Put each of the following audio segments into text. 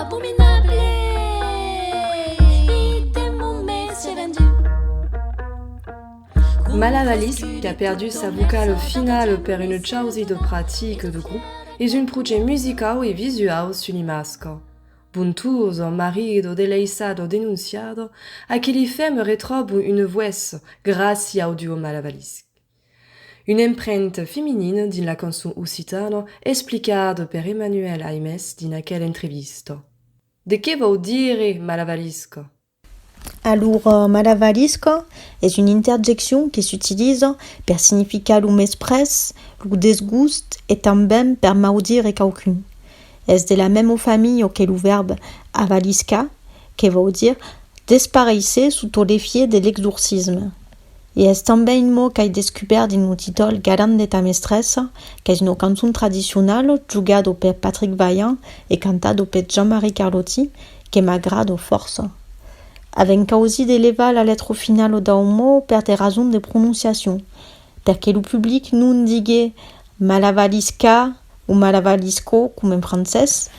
abominable y de moments vendus. Malavaliste, qui a perdu sa vocale finale per une causa de pratique de groupe, est un projet musical et visual sur l'imasco. Buntuoso marido deleissado denunciado, a che li femme retrobe une voix grâce au duo Malavaliste. Une empreinte féminine din la canzone occitana explicada per Emmanuel Aimes din aquella entrevista. De che vuol dire Malavaliste? Alors, Malavaliste est une interjection qui s'utilise per significar lo mespres, lo desgust et também per maudire qualcun. Est de la même famille que le verbe avalisca, qui veut dire disparaître sous l'effet de l'exorcisme. Et est também un mot qui est découvert dans le titre Galant de ta mestresse, qui est une chanson traditionnelle jouée par Patrick Vaillant et cantée par Jean-Marie Carlotti, qui m'agrade force. Avec aussi d'élever la lettre finale d'un mot pour des raisons de prononciation, parce que le public non digue Malavalisca ou Malavalisco comme en français,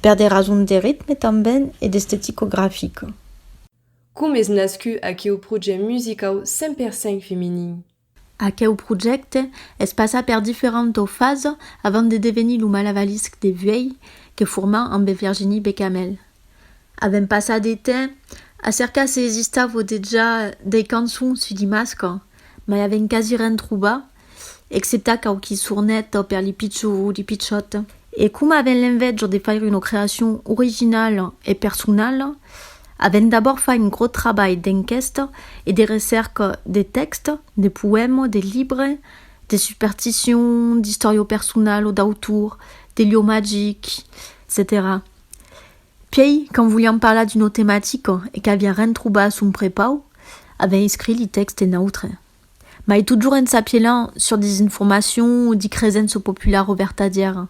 pour des raisons de rythme também et d'esthétique graphique. Come es nascu aquel projet musical 100% féminin? Aquel project es passa per différentes phases avant de devenir le Malavaliste de vieilles que forma amb Virginie Bechamel. Avant passat de temps, a cerca se existava déjà des cançons sur l'imasco, mais avant quasi rien trouba, excepte qualques sournettes per li pitchos ou li pitchotes. Et comme avant l'envie de faire une création originale et personnelle, avant d'abord fait un gros travail d'enquête et de recherche des textes, des poèmes, des livres, des superstitions, d'histoires personnelles d'auteurs, des lieux magiques, etc. Puis, quand voulions parler d'une thématique et qu'avait rien trouvé à son prépa, avait écrit les textes neutres. Mais toujours en s'appuyant sur des informations ou des crédences populaires ou vertadières.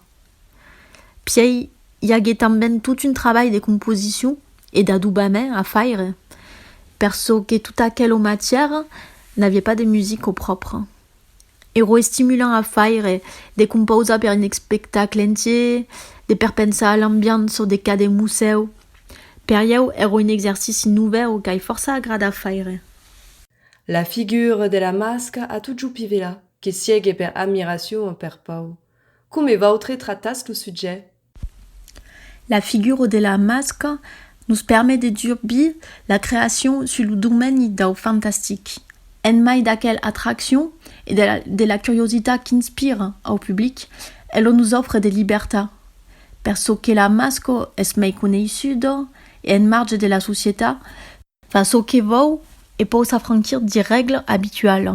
Puis, il y a também tout un travail de composition et d'adoubament à faire, perso que toute aquelle matière n'avait pas de musique au propre. Ero stimulant à faire, de composer per un spectacle entier, de perpenser à l'ambiance des cas de museu. Per io ero un exercice nouveau che força agrada a faire. La figure de la masque a toujours pivela, che siege per admiration per Pau. Come votre tratas le sujet? La figure de la masque nous permet de durber la création sur le domaine du fantastique. En mai d'aquelle attraction et de la curiosité qui inspire au public, elle nous offre des libertés. Perso que la masque est mai connaissue et en marge de la société, face au que veut et peut s'affranchir des règles habituelles.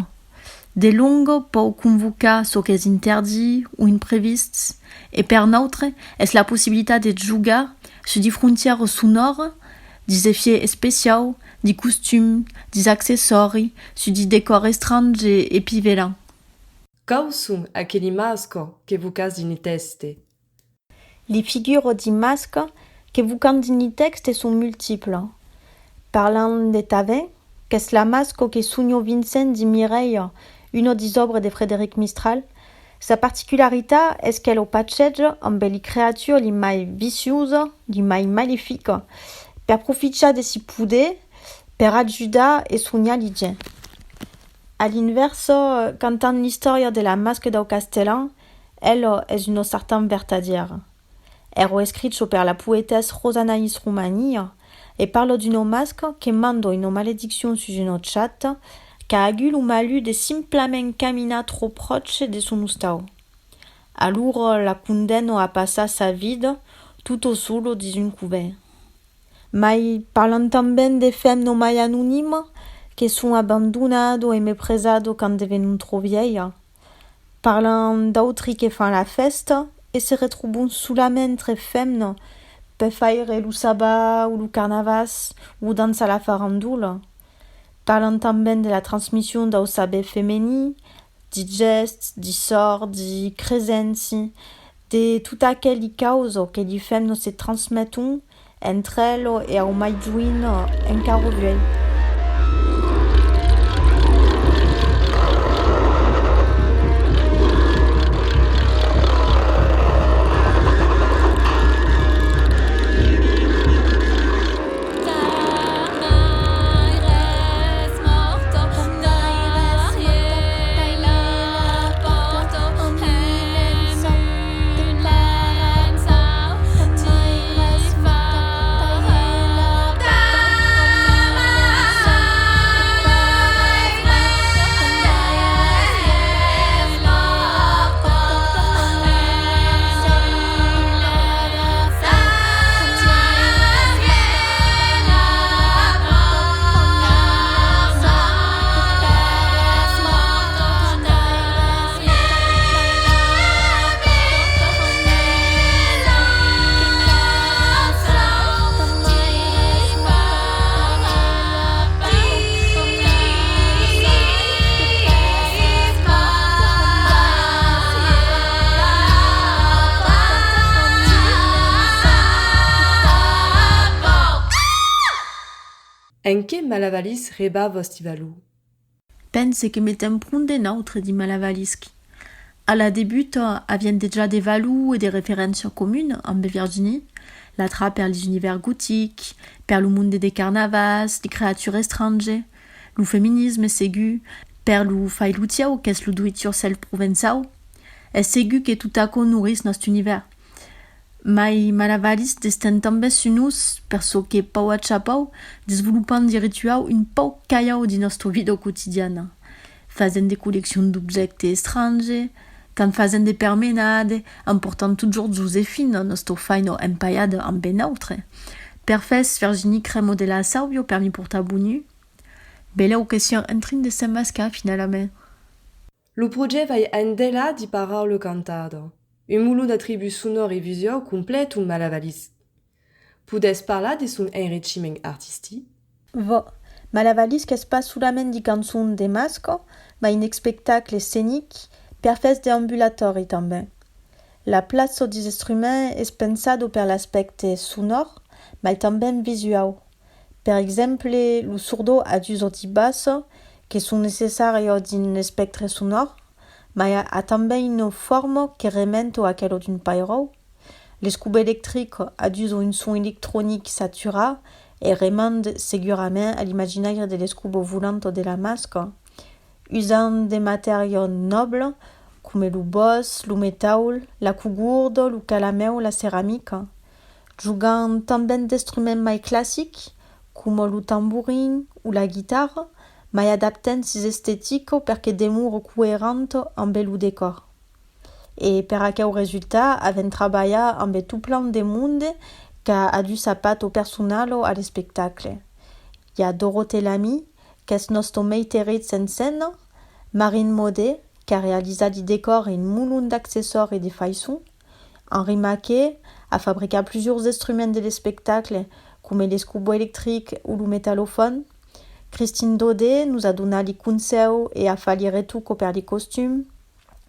Des longues pour convoquer ce qui est interdit ou impréviste, et per notre est la possibilité de jouer sur des frontières sonores, des effets spéciaux, des costumes, des accessoires, sur des décors étrangers et pivelants. Quels sont aquelli masques que vous casez in teste? Les figures des masques que vous candini texte sont multiples. Parlant de Tavet, qu'est-ce la masque que Sogno Vincent di Mireille, une des œuvres de Frédéric Mistral, sa particularité est qu'elle au patchage amb les créatures les mai vicieuses, les mai maléfiques, per profiter de si poudre, per adjuda et sognar les gens. À l'inverse, cantant l'histoire de la masque d'au Castellan, elle est une certaine vertadière. Elle est écrite par la poétesse Rosanaïs Romani et parle d'une masque qui mande une malédiction sur une chatte qui a eu ou malu de simplement camina trop proche de son ustao. Alors la condamne à passer sa vie tout au solo d'une couvert. Mais parlant também de femmes non mai anonymes qui sont abandonnées et méprisées quand deviennent trop vieilles. Parlant d'autres qui font la fête et se retrouvent sous la main très femmes per faire le sabbat ou le carnavas ou danser la farandole. Parlant também de la transmission d'un saber féminin, des gestes, des sorts, des crédences, de tout aquelles causes que les femmes se transmettent entre elles et au maïdouin encara vieil. En que Malavalis reba vostivalu? Pense que metem prun des nôtres, dit Malavalisque. À la débute, aviennent déjà des valous et des références communes en Virginie, la trappe per les univers gothiques, per le monde des carnavals, des créatures étrangères, le féminisme ségu, per le failutiao qu'est le do-it-yourself provençal, et ségu que tout à coup nourrissent notre univers. Mais Malavalis destin també sunus, perso que pau a chapau, développant des rituals une pau caiao de notre vie quotidienne, faisant des collections d'objets étrangers, quand faisant des permenades, emportant toujours Joséphine, notre fine empaillade en benautre, perfes Virginie crème de la sauvio permis pour tabunu. Belle occasion en train de s'emmascar finalement. Le projet va endela di parole cantado. Un mulo d'attributs sonores et visuels complète un Malavalis. Pudes parlar de son enrichiment artistique? Va. Malavalisque est pas solament di cançons de masco, mais un spectacle scénique, perfes deambulatori també. La place des instruments est pensado per l'aspect sonore, mais també visual. Per exemple, le surdo a dus oti basso, que sont nécessaires d'un spectre sonore, mais a també une forme que remente a aquello d'un pairo. L'escube électrique a dus un son électronique saturé et remande segurament à l'imaginaire de l'escube volante de la masque, usant des matériaux nobles comme le boss, le métal, la cougourde, le calameo, la céramique, jouant també d'instruments mai classiques comme le tambourin ou la guitare, mais adaptant ses esthétiques perque demour cohérente amb el décor. Et per aquel résultat, avem treballat amb tout plein de monde qu'a a dû sa patte au personnel à l'espectacle. Il y a Dorothée Lamy, qui est notre meiteritz en scène, Marine Maudet, qui a réalisé des décors et une moulon d'accessoires et de façons, Henri Maquet a fabriqué plusieurs instruments de spectacle, comme les scubo électriques ou le métallophone. Christine Daudet nous a donné les conseils et a fait les retouches pour les costumes.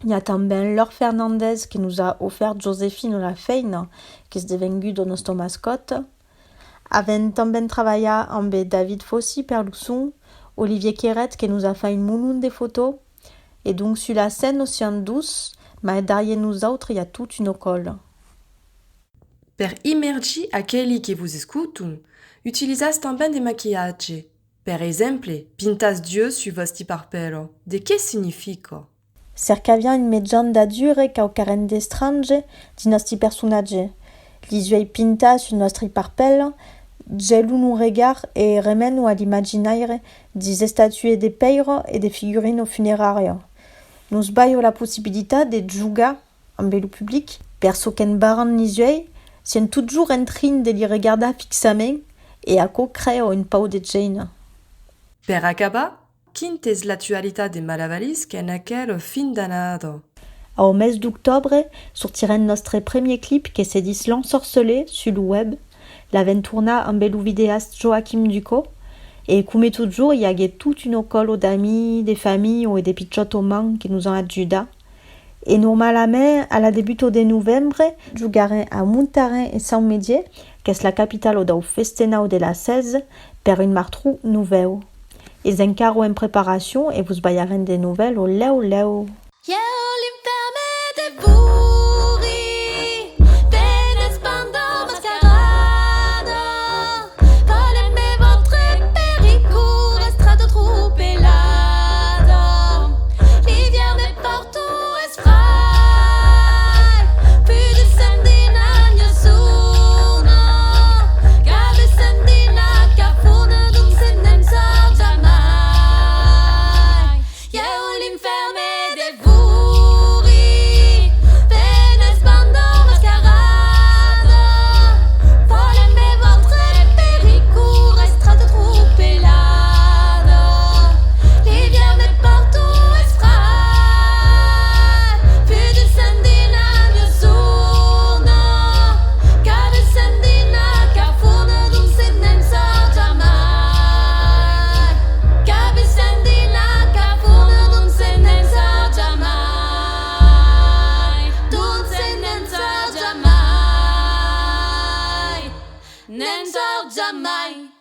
Il y a també Laure Fernandez qui nous a offert Joséphine la Feine, qui est devenue notre mascotte. Avem també travaillé amb David Fossi per le son, Olivier Quéret qui nous a fait une moulon de photos. Et donc sur la scène aussi en douce, mais derrière nous autres, il y a toute une école. Per immergi aquelli que vous escutum, utilisas també de maquillaggio. Per exemple, pintas Dieu su vosti parpello. De che significa? Cercavian une medjan d'adure ca o caren d'estrange di nostri personaggi. L'isuei pinta su nostri parpello, gelun un regard e remeno a l'imaginaire di statue de peiro e de figurino funerario. Nos baio la possibilità de jugar amb el public, perso qu'en baran l'isuei, sien toujours en train de li regarda fixament e a co creo un pau de Jane. Per acabar, quina és l'actualitat de Malavalis en aquel fin d'annada? Au mes d'octobre sortirà notre premier clip que se dit L'Ensorcelé sur le web. L'aventurna amb el vidéaste Joachim Ducot. Et comme toujours, il y a toute une école d'amis, des familles et des petits hommes qui nous ont aidés. Et normalement, à la début de novembre, jugarem à Montarin et Saint-Médier, qui est la capitale du Festenau de la 16, per une martrou nouvelle. Ils encarent en préparation et vous ballarez des nouvelles au leu leu. L'inferme de Bourri, penes pendant mascarade, voleme votre pericourt, estrato troupelade, l'hiver de partout es frai, plus de sandina nessuno, cade sandina cafuna d'un senem sa jamais. L'inferme de Bourri, penes pendant mascarade, voleme votre pericourt, estrato troupelade, l'hiver de partout es frai, plus de sandina nessuno, cade sandina cafuna d'un senem sa jamais, cade sandina cafuna d'un senem sa jamais, d'un senem sa jamais, nen sa jamais.